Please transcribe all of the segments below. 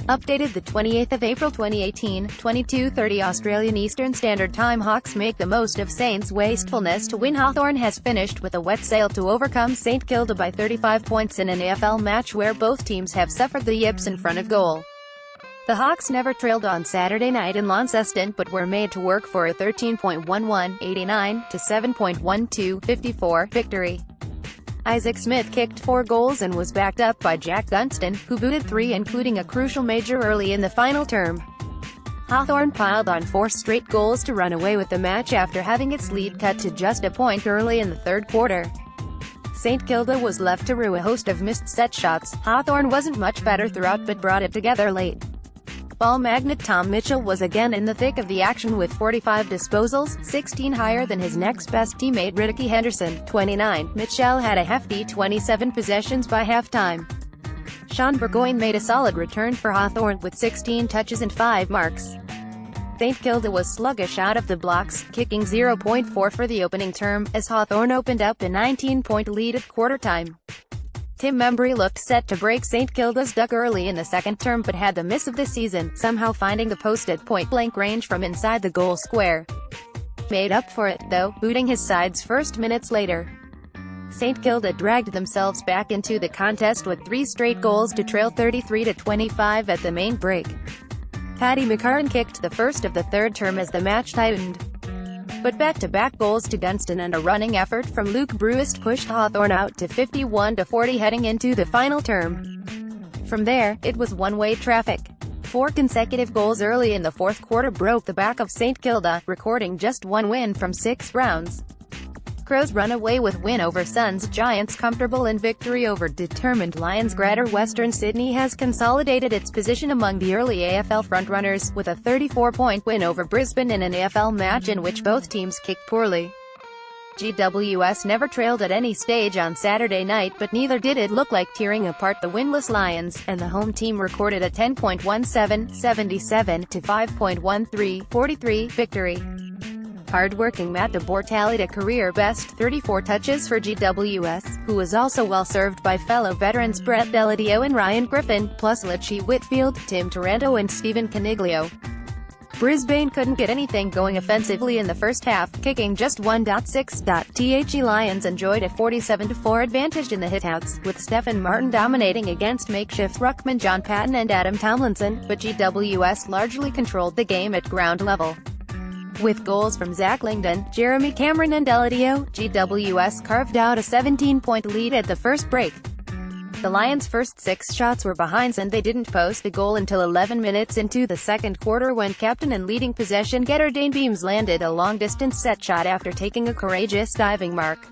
Updated the 28th of April 2018, 22:30 Australian Eastern Standard Time. Hawks make the most of Saints' wastefulness to win. Hawthorn has finished with a wet sail to overcome St Kilda by 35 points in an AFL match where both teams have suffered the yips in front of goal. The Hawks never trailed on Saturday night in Launceston, but were made to work for a 13.11, 89, to 7.12, 54 victory. Isaac Smith kicked 4 goals and was backed up by Jack Gunston, who booted 3, including a crucial major early in the final term. Hawthorn piled on 4 straight goals to run away with the match after having its lead cut to just a point early in the third quarter. St Kilda was left to rue a host of missed set shots. Hawthorn wasn't much better throughout but brought it together late. Ball magnet Tom Mitchell was again in the thick of the action with 45 disposals, 16 higher than his next best teammate Ricky Henderson, 29. Mitchell had a hefty 27 possessions by halftime. Sean Burgoyne made a solid return for Hawthorn, with 16 touches and 5 marks. St Kilda was sluggish out of the blocks, kicking 0.4 for the opening term, as Hawthorn opened up a 19-point lead at quarter-time. Tim Membry looked set to break St Kilda's duck early in the second term but had the miss of the season, somehow finding the post at point-blank range from inside the goal square. Made up for it, though, booting his side's first minutes later. St Kilda dragged themselves back into the contest with 3 straight goals to trail 33-25 at the main break. Paddy McCarran kicked the first of the third term as the match tightened. But back-to-back goals to Gunston and a running effort from Luke Bruist pushed Hawthorn out to 51-40 heading into the final term. From there, it was one-way traffic. 4 consecutive goals early in the fourth quarter broke the back of St Kilda, recording just 1 win from 6 rounds. Crows run away with win over Suns. Giants comfortable in victory over determined Lions. Greater Western Sydney has consolidated its position among the early AFL frontrunners, with a 34-point win over Brisbane in an AFL match in which both teams kicked poorly. GWS never trailed at any stage on Saturday night, but neither did it look like tearing apart the winless Lions, and the home team recorded a 10.17, 77-5.13, 43 victory. Hard-working Matt DeBoer tallied a career-best 34 touches for GWS, who was also well-served by fellow veterans Brett Deladio and Ryan Griffin, plus Litchie Whitfield, Tim Taranto and Stephen Caniglio. Brisbane couldn't get anything going offensively in the first half, kicking just 1.6. The Lions enjoyed a 47-4 advantage in the hitouts, with Stephen Martin dominating against makeshift ruckman John Patton and Adam Tomlinson, but GWS largely controlled the game at ground level. With goals from Zach Langdon, Jeremy Cameron and Deladio, GWS carved out a 17-point lead at the first break. The Lions' first 6 shots were behinds and they didn't post a goal until 11 minutes into the second quarter when captain and leading possession getter Dane Beams landed a long-distance set shot after taking a courageous diving mark.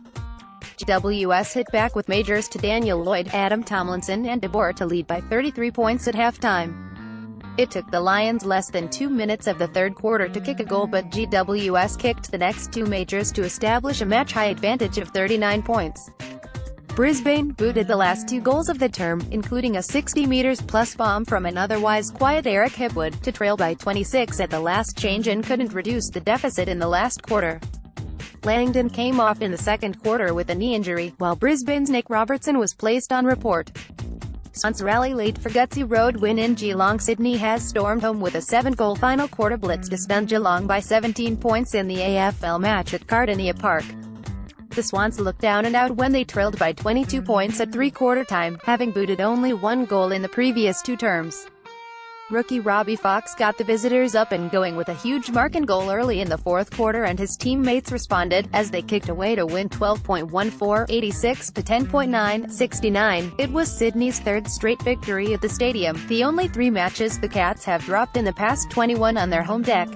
GWS hit back with majors to Daniel Lloyd, Adam Tomlinson and DeBoer to lead by 33 points at halftime. It took the Lions less than 2 minutes of the third quarter to kick a goal, but GWS kicked the next 2 majors to establish a match-high advantage of 39 points. Brisbane booted the last 2 goals of the term, including a 60-meters-plus bomb from an otherwise quiet Eric Hipwood, to trail by 26 at the last change and couldn't reduce the deficit in the last quarter. Langdon came off in the second quarter with a knee injury, while Brisbane's Nick Robertson was placed on report. Swans rally late for gutsy road win in Geelong. Sydney has stormed home with a 7-goal final quarter blitz to stun Geelong by 17 points in the AFL match at Cardinia Park. The Swans looked down and out when they trailed by 22 points at three-quarter time, having booted only 1 goal in the previous 2 terms. Rookie Robbie Fox got the visitors up and going with a huge mark and goal early in the fourth quarter, and his teammates responded, as they kicked away to win 12.14, 86-10.9, 69. It was Sydney's 3rd straight victory at the stadium, the only 3 matches the Cats have dropped in the past 21 on their home deck.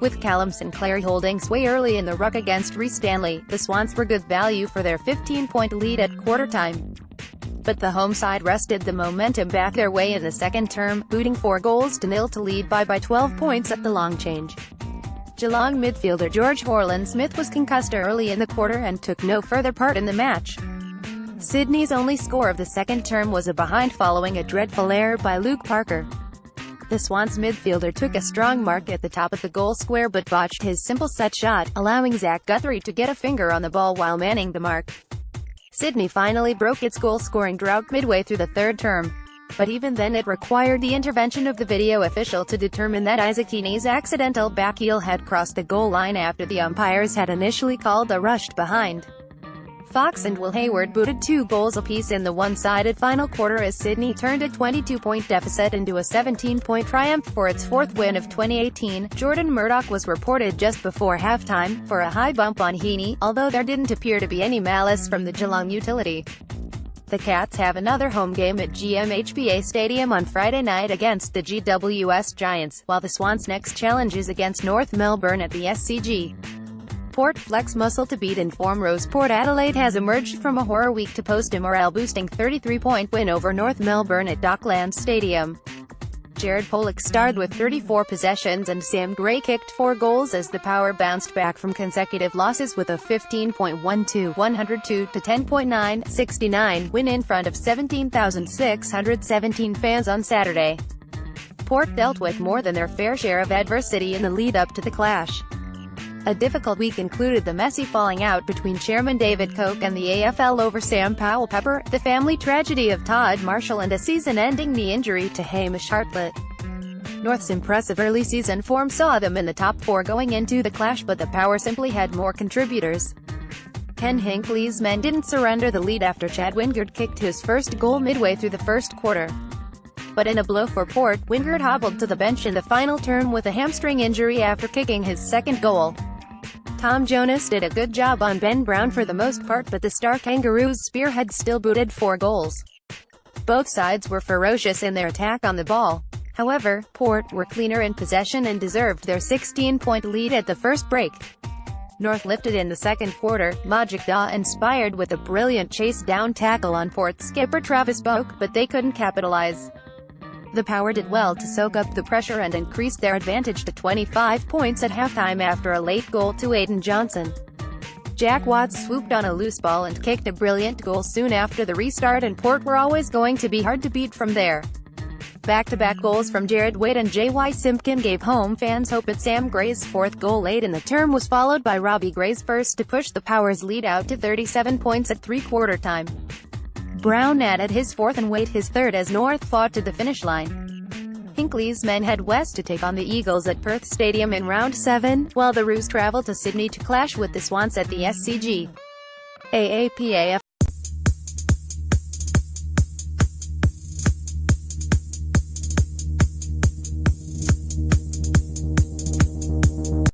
With Callum Sinclair holding sway early in the ruck against Rhys Stanley, the Swans were good value for their 15-point lead at quarter-time. But the home side wrested the momentum back their way in the second term, booting 4 goals to nil to lead by 12 points at the long change. Geelong midfielder George Horland-Smith was concussed early in the quarter and took no further part in the match. Sydney's only score of the second term was a behind following a dreadful error by Luke Parker. The Swans midfielder took a strong mark at the top of the goal square but botched his simple set shot, allowing Zach Guthrie to get a finger on the ball while manning the mark. Sydney finally broke its goal-scoring drought midway through the third term. But even then it required the intervention of the video official to determine that Isaac Heaney's accidental back heel had crossed the goal line after the umpires had initially called a rushed behind. Fox and Will Hayward booted 2 goals apiece in the one-sided final quarter as Sydney turned a 22-point deficit into a 17-point triumph for its 4th win of 2018. Jordan Murdoch was reported just before halftime for a high bump on Heaney, although there didn't appear to be any malice from the Geelong utility. The Cats have another home game at GMHBA Stadium on Friday night against the GWS Giants, while the Swans' next challenge is against North Melbourne at the SCG. Port flex muscle to beat in form Rose Port Adelaide has emerged from a horror week to post a morale-boosting 33-point win over North Melbourne at Docklands Stadium. Jared Pollock starred with 34 possessions and Sam Gray kicked 4 goals as the Power bounced back from consecutive losses with a 15.12, 102 to 10.9, 69 win in front of 17,617 fans on Saturday. Port dealt with more than their fair share of adversity in the lead-up to the clash. A difficult week included the messy falling out between Chairman David Koch and the AFL over Sam Powell-Pepper, the family tragedy of Todd Marshall and a season-ending knee injury to Hamish Hartlett. North's impressive early season form saw them in the top 4 going into the clash, but the Power simply had more contributors. Ken Hinckley's men didn't surrender the lead after Chad Wingard kicked his first goal midway through the first quarter. But in a blow for Port, Wingard hobbled to the bench in the final term with a hamstring injury after kicking his second goal. Tom Jonas did a good job on Ben Brown for the most part, but the Star Kangaroos' spearhead still booted 4 goals. Both sides were ferocious in their attack on the ball. However, Port were cleaner in possession and deserved their 16-point lead at the first break. North lifted in the second quarter, Magic Daw inspired with a brilliant chase-down tackle on Port skipper Travis Boak, but they couldn't capitalize. The Power did well to soak up the pressure and increased their advantage to 25 points at halftime after a late goal to Aiden Johnson. Jack Watts swooped on a loose ball and kicked a brilliant goal soon after the restart, and Port were always going to be hard to beat from there. Back-to-back goals from Jared Wade and J.Y. Simpkin gave home fans hope, but Sam Gray's 4th goal late in the term was followed by Robbie Gray's first to push the Power's lead out to 37 points at three-quarter time. Brown added his 4th and Wade his 3rd as North fought to the finish line. Hinckley's men head west to take on the Eagles at Perth Stadium in Round 7, while the Roos travel to Sydney to clash with the Swans at the SCG. AAPAF